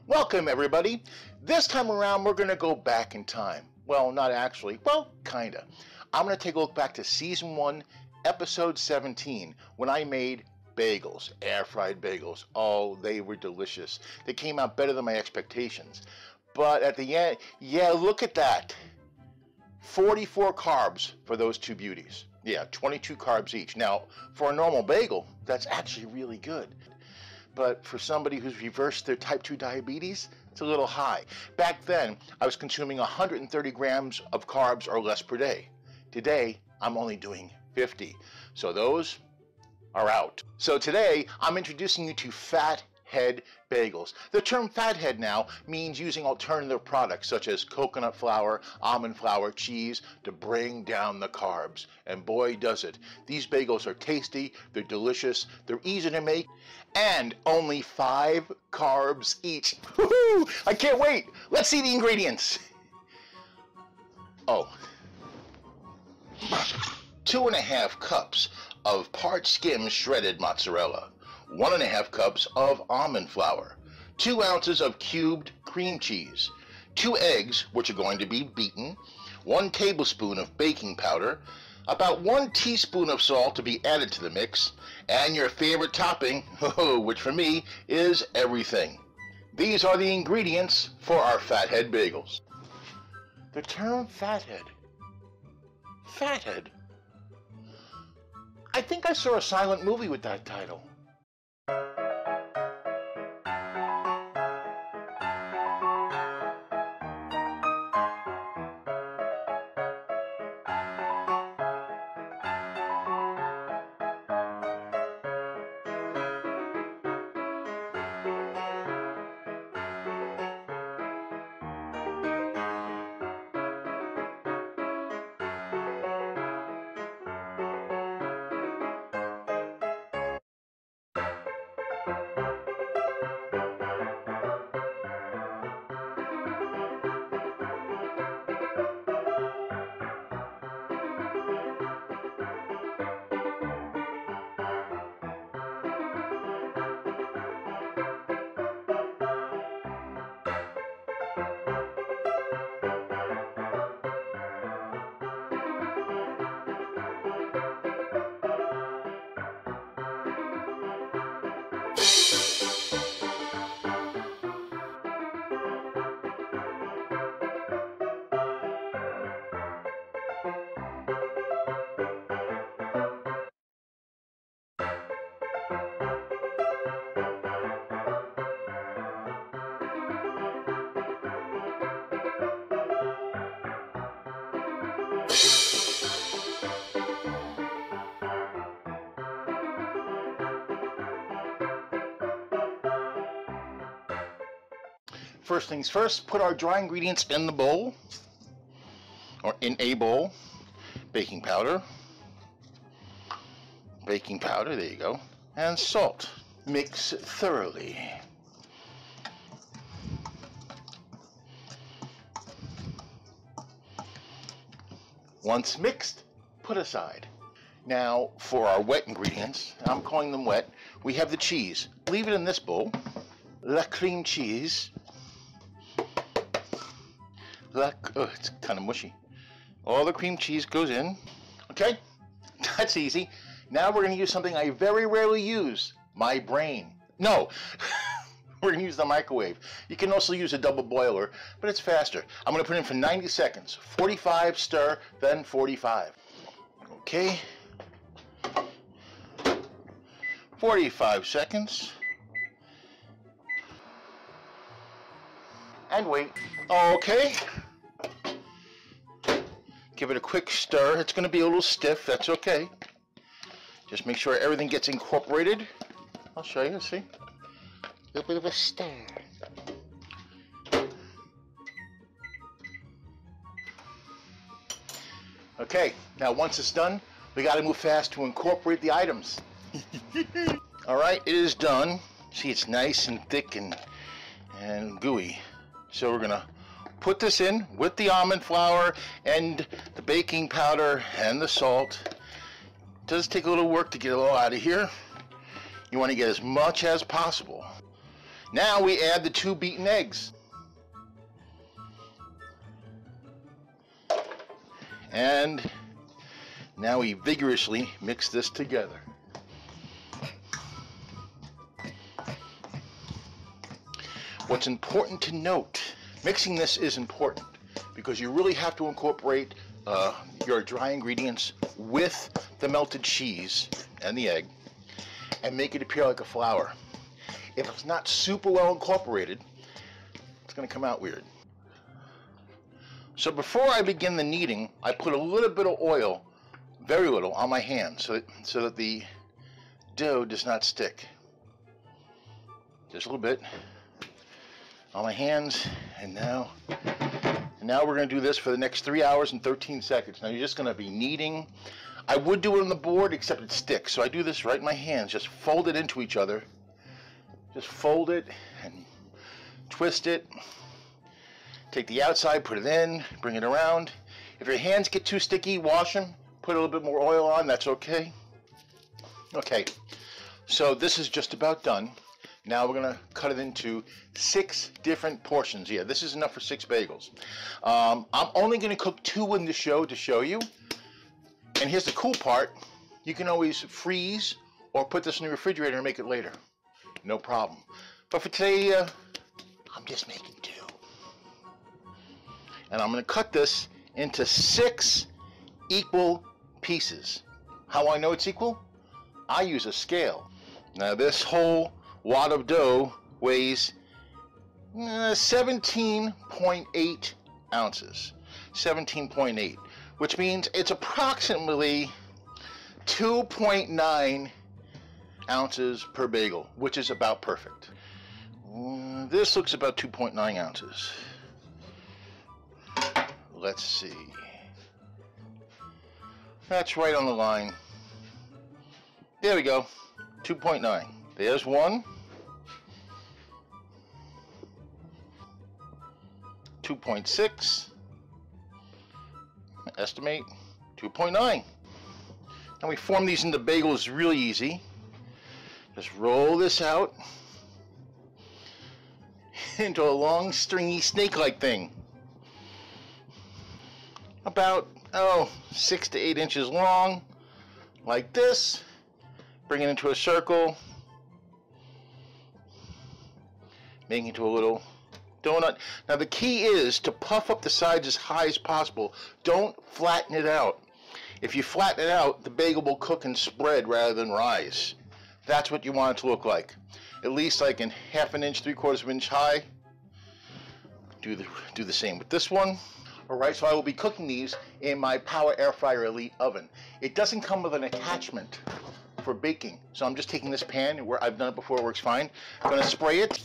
Welcome everybody. This time around we're going to go back in time. Well, not actually. Well, kinda. I'm going to take a look back to season 1, episode 17, when I made bagels, air-fried bagels. Oh, they were delicious. They came out better than my expectations. But at the end, yeah, look at that. 44 carbs for those two beauties. Yeah, 22 carbs each. Now, for a normal bagel, that's actually really good. But for somebody who's reversed their type 2 diabetes, it's a little high. Back then, I was consuming 130 grams of carbs or less per day. Today, I'm only doing 50. So those are out. So today, I'm introducing you to Fathead Bagels. The term Fathead now means using alternative products such as coconut flour, almond flour, cheese to bring down the carbs. And boy does it. These bagels are tasty, they're delicious, they're easy to make, and only 5 carbs each. Woohoo! I can't wait! Let's see the ingredients. Oh. 2½ cups of parched skim shredded mozzarella. 1½ cups of almond flour, 2 ounces of cubed cream cheese, 2 eggs, which are going to be beaten, 1 tablespoon of baking powder, about 1 teaspoon of salt to be added to the mix, and your favorite topping, which for me is everything. These are the ingredients for our Fathead Bagels. The term Fathead. Fathead? I think I saw a silent movie with that title. First things first, put our dry ingredients in the bowl, or in a bowl. Baking powder, there you go, and salt. Mix thoroughly. Once mixed, put aside. Now for our wet ingredients, I'm calling them wet, we have the cheese. Leave it in this bowl. La cream cheese. Oh, it's kind of mushy. All the cream cheese goes in. Okay, that's easy. Now we're going to use something I very rarely use, my brain. No, we're going to use the microwave. You can also use a double boiler, but it's faster. I'm going to put it in for 90 seconds. 45 stir, then 45. Okay. 45 seconds. And wait. Okay. Give it a quick stir. It's going to be a little stiff. That's okay. Just make sure everything gets incorporated. I'll show you. See? A little bit of a stir. Okay. Now once it's done, we got to move fast to incorporate the items. All right. It is done. See, it's nice and thick and gooey. So we're going to put this in with the almond flour and the baking powder and the salt. It does take a little work to get it all out of here. You want to get as much as possible. Now we add the 2 beaten eggs. And now we vigorously mix this together. What's important to note, mixing this is important because you really have to incorporate your dry ingredients with the melted cheese and the egg and make it appear like a flour. If it's not super well incorporated, it's going to come out weird. So before I begin the kneading, I put a little bit of oil, very little, on my hands so that the dough does not stick. Just a little bit on my hands, and now we're going to do this for the next 3 hours and 13 seconds. Now you're just going to be kneading. I would do it on the board, except it sticks, so I do this right in my hands. Just fold it into each other. Just fold it and twist it. Take the outside, put it in, bring it around. If your hands get too sticky, wash them. Put a little bit more oil on, that's okay. Okay, so this is just about done. Now we're going to cut it into 6 different portions. Yeah, this is enough for 6 bagels. I'm only going to cook 2 in the show to show you. And here's the cool part. You can always freeze or put this in the refrigerator and make it later. No problem. But for today, I'm just making 2. And I'm going to cut this into 6 equal pieces. How I know it's equal? I use a scale. Now this whole wad of dough weighs 17.8 ounces. 17.8, which means it's approximately 2.9 ounces per bagel, which is about perfect. This looks about 2.9 ounces. Let's see. That's right on the line. There we go. 2.9. There's 1. 2.6. Estimate 2.9. Now we form these into bagels really easy. Just roll this out into a long, stringy, snake-like thing. About 6 to 8 inches long, like this. Bring it into a circle, make it into a little donut. Now the key is to puff up the sides as high as possible. Don't flatten it out. If you flatten it out, the bagel will cook and spread rather than rise. That's what you want it to look like. At least like in 1/2 inch, 3/4 inch high. Do the same with this one. Alright, so I will be cooking these in my Power Air Fryer Elite oven. It doesn't come with an attachment for baking, so I'm just taking this pan where I've done it before, it works fine. I'm going to spray it,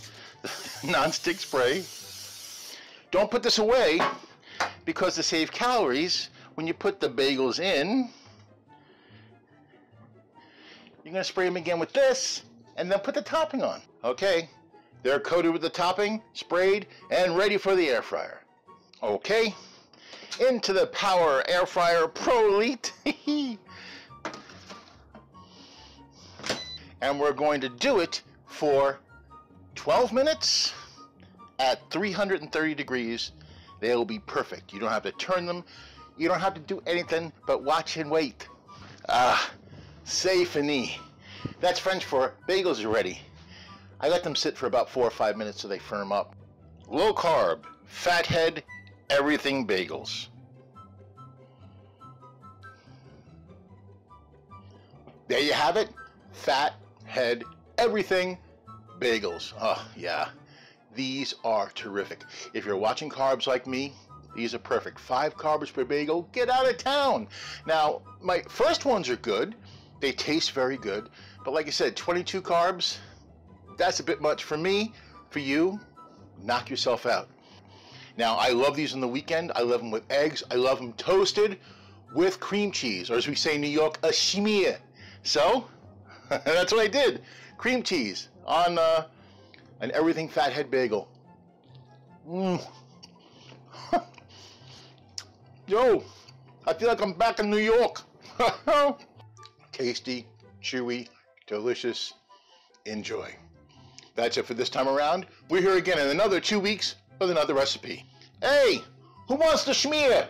non-stick spray. Don't put this away, because to save calories, when you put the bagels in, you're going to spray them again with this, and then put the topping on. Okay, they're coated with the topping, sprayed, and ready for the air fryer. Okay, into the Power Air Fryer Pro Elite. And we're going to do it for 12 minutes at 330 degrees. They'll be perfect. You don't have to turn them. You don't have to do anything but watch and wait. C'est fini. That's French for bagels are ready. I let them sit for about 4 or 5 minutes so they firm up. Low carb, Fathead, everything bagels. There you have it. Fathead, everything bagels. Oh yeah, these are terrific. If you're watching carbs like me, these are perfect. 5 carbs per bagel, get out of town. Now, my first ones are good. They taste very good. But like I said, 22 carbs, that's a bit much for me. For you, knock yourself out. Now, I love these on the weekend. I love them with eggs. I love them toasted with cream cheese, or as we say in New York, a schmear. So, that's what I did. Cream cheese on an everything Fathead bagel. Yo, I feel like I'm back in New York. Tasty, chewy, delicious. Enjoy. That's it for this time around. We're here again in another 2 weeks with another recipe. Hey, who wants to schmear?